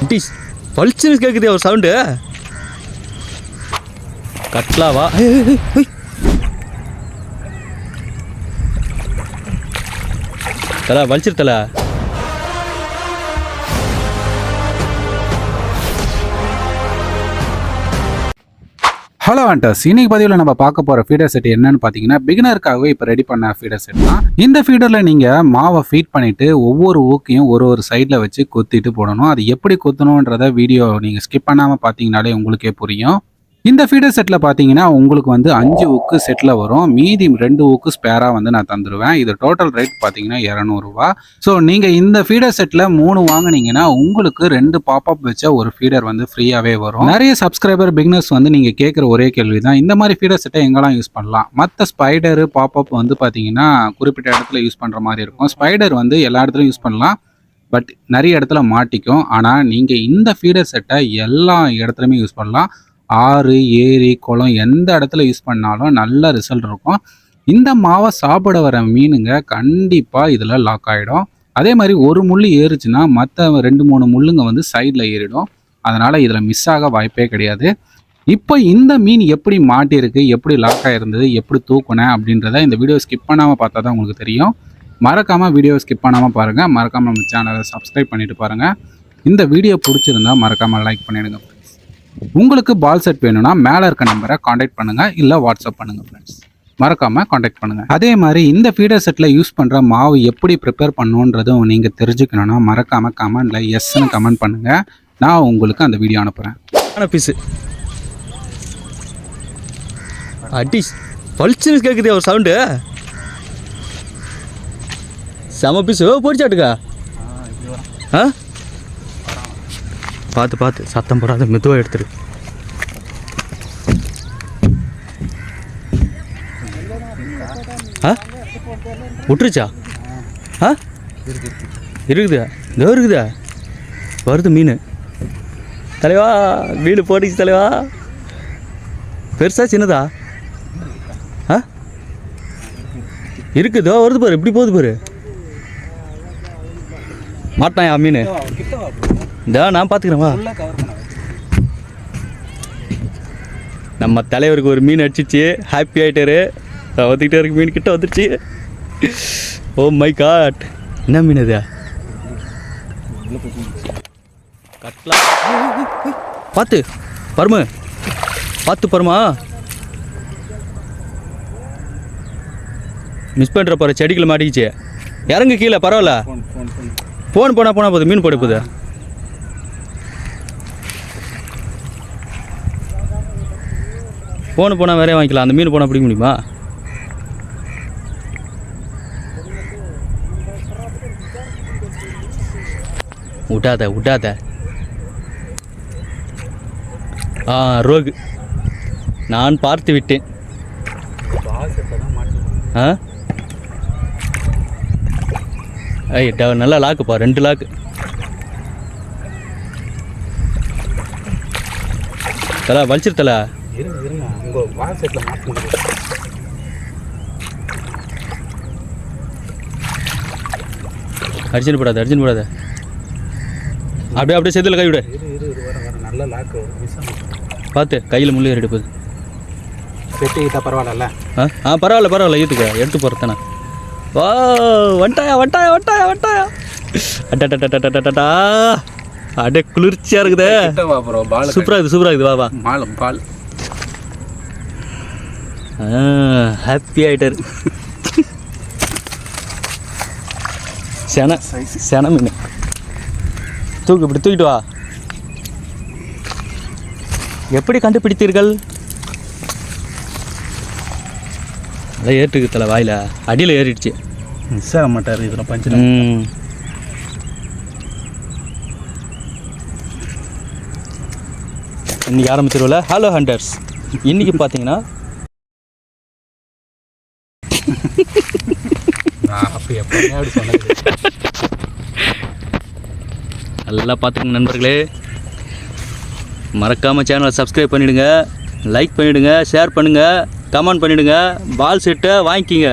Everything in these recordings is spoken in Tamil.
அடி பளிச்சுன்னு கேட்குது ஒரு சவுண்டு. கட்லாவா? தலை வலிச்சிரு தலை. ஹலோ ஹண்டர்ஸ், இன்னைக்கு பதிவில் நம்ம பார்க்க போகிற ஃபீடர் செட் என்னன்னு பார்த்தீங்கன்னா, பிகினருக்காகவே இப்போ ரெடி பண்ண ஃபீடர் செட் தான். இந்த ஃபீடரில் நீங்கள் மாவை ஃபீட் பண்ணிவிட்டு ஒவ்வொரு ஊக்கையும் ஒரு சைடில் வச்சு கொத்திட்டு போடணும். அது எப்படி கொத்தணுன்றத வீடியோ நீங்கள் ஸ்கிப் பண்ணாமல் பார்த்தீங்கனாலே உங்களுக்கே புரியும். இந்த ஃபீடர் செட்டில் பார்த்தீங்கன்னா உங்களுக்கு 5 ஊக்கு செட்டில் வரும். மீதி 2 ஊக்கு ஸ்பேராக நான் தந்துடுவேன். இது டோட்டல் ரேட் பார்த்தீங்கன்னா 200 ரூபா. ஸோ நீங்கள் இந்த ஃபீடர் செட்டில் 3 வாங்கினீங்கன்னா உங்களுக்கு 2 பாப்அப் வச்ச ஒரு ஃபீடர் ஃப்ரீயாகவே வரும். நிறைய சப்ஸ்கிரைபர் பிகினர்ஸ் நீங்கள் கேட்குற ஒரே கேள்வி தான், இந்த மாதிரி ஃபீடர் செட்டை எங்கெல்லாம் யூஸ் பண்ணலாம்? மற்ற ஸ்பைடரு பாப்அப் பார்த்தீங்கன்னா குறிப்பிட்ட இடத்துல யூஸ் பண்ணுற மாதிரி இருக்கும். ஸ்பைடர் எல்லா இடத்துலையும் யூஸ் பண்ணலாம், பட் நிறைய இடத்துல மாட்டிக்கும். ஆனால் நீங்கள் இந்த ஃபீடர் செட்டை எல்லா இடத்துலையுமே யூஸ் பண்ணலாம். ஆறு, ஏரி, குளம் எந்த இடத்துல யூஸ் பண்ணாலும் நல்ல ரிசல்ட் இருக்கும். இந்த மாவை சாப்பிட வர மீனுங்க கண்டிப்பாக இதில் லாக் ஆகிடும். அதே மாதிரி ஒரு முள் ஏறுச்சுன்னா மற்ற 2-3 முள்ளுங்க சைடில் ஏறிடும். அதனால் இதில் மிஸ் ஆக வாய்ப்பே கிடையாது. இப்போ இந்த மீன் எப்படி மாட்டியிருக்கு, எப்படி லாக் ஆகிருந்தது, எப்படி தூக்குனேன் அப்படின்றத இந்த வீடியோ ஸ்கிப் பண்ணாமல் பார்த்தா தான் உங்களுக்கு தெரியும். மறக்காமல் வீடியோ ஸ்கிப் பண்ணாமல் பாருங்கள். மறக்காமல் நம்ம சேனலை சப்ஸ்கிரைப் பண்ணிவிட்டு பாருங்கள். இந்த வீடியோ பிடிச்சிருந்தா மறக்காமல் லைக் பண்ணிவிடுங்க. உங்களுக்கு பால் செட் வேணும்னா மேலே இருக்க நம்பரை காண்டாக்ட் பண்ணுங்கள், இல்லை வாட்ஸ்அப் பண்ணுங்கள் ஃப்ரெண்ட்ஸ். மறக்காமல் காண்டாக்ட் பண்ணுங்கள். அதே மாதிரி இந்த ஃபீடர் செட்டில் யூஸ் பண்ணுற மாவு எப்படி ப்ரிப்பேர் பண்ணணுன்றதும் நீங்கள் தெரிஞ்சுக்கணுன்னா மறக்காமல் கமெண்டில் எஸ்ன்னு கமெண்ட் பண்ணுங்கள். நான் உங்களுக்கு அந்த வீடியோ அனுப்புகிறேன். பீஸு அடி பளிச்சுன்னு கேட்குது ஒரு சவுண்டு. செம பீஸு போடிச்சாட்டுக்கா. ஆ பார்த்து சத்தம் போடாத மெதுவாக எடுத்துரு. ஆ விட்டுருச்சா? ஆ இருக்குதா? இதோ இருக்குதா? வருது மீன். தலைவா மீன் போட்டுச்சு தலைவா. பெருசா சின்னதா? ஆ இருக்குதோ வருது பாரு, இப்படி போகுது பாரு. மாட்டாயா மீன்? இதா நான் பார்த்துக்கிறேன். நம்ம தலைவருக்கு ஒரு மீன் அடிச்சிச்சு, ஹாப்பி ஆகிட்டாரு. வந்துக்கிட்டே இருக்கு, மீன் கிட்ட வந்துடுச்சு. ஓ மை காட், என்ன மீன் அது? கட்லா. பார்த்து பரும, பார்த்து பருமா. மிஸ் பண்ணுற பாரு, செடிக்குள்ள மாட்டிக்கிச்சு. இறங்கு கீழே, பரவாயில்ல. போனா போகுது, மீன் போட போகுது. போனால் வேறே வாங்கிக்கலாம். அந்த மீன் போனால் பிடிக்க முடியுமா? விட்டாத. ரோகு நான் பார்த்து விட்டேன். நல்லா லாக்குப்பா, 2 லாக்கு. தலை வலிச்சிரு தலை. அர்ஜென்ட் போடாத. அப்படியே செதில் கை விட. பார்த்து கையில் முள்ளு ஏறிட்டு போகுது. பரவாயில்ல. பரவாயில்ல ஈத்துக்க எடுத்து போகிறதானே. வா வட்டாயா. அட்டா அடே குளிர்ச்சியாக இருக்குதே. சூப்பராக இருக்குது. வா பால். ஹாப்பி ஆகிட்டார். சென மீன் இப்படி தூக்கிட்டு வா. எப்படி கண்டுபிடித்தீர்கள்? அதான் ஏற்றுக்கு தலை வாயில் அடியில் ஏறிடுச்சு. மிஸ் ஆக மாட்டார் இதில் பஞ்சு. இன்றைக்கி ஆரம்பிச்சிருவோம்ல. ஹலோ ஹண்டர்ஸ், இன்றைக்கி பார்த்தீங்கன்னா நல்லா பார்த்துக்கங்க நண்பர்களே. மறக்காமல் சேனலை சப்ஸ்கிரைப் பண்ணிவிடுங்க, லைக் பண்ணிவிடுங்க, ஷேர் பண்ணுங்கள், கமெண்ட் பண்ணிவிடுங்க. பால் செட்டை வாங்கிக்கிங்க,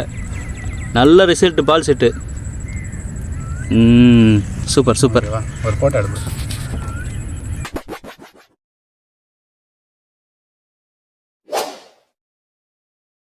நல்ல ரிசல்ட் பால் செட்டு. சூப்பர். ஒரு ஃபோட்டோ எடுத்து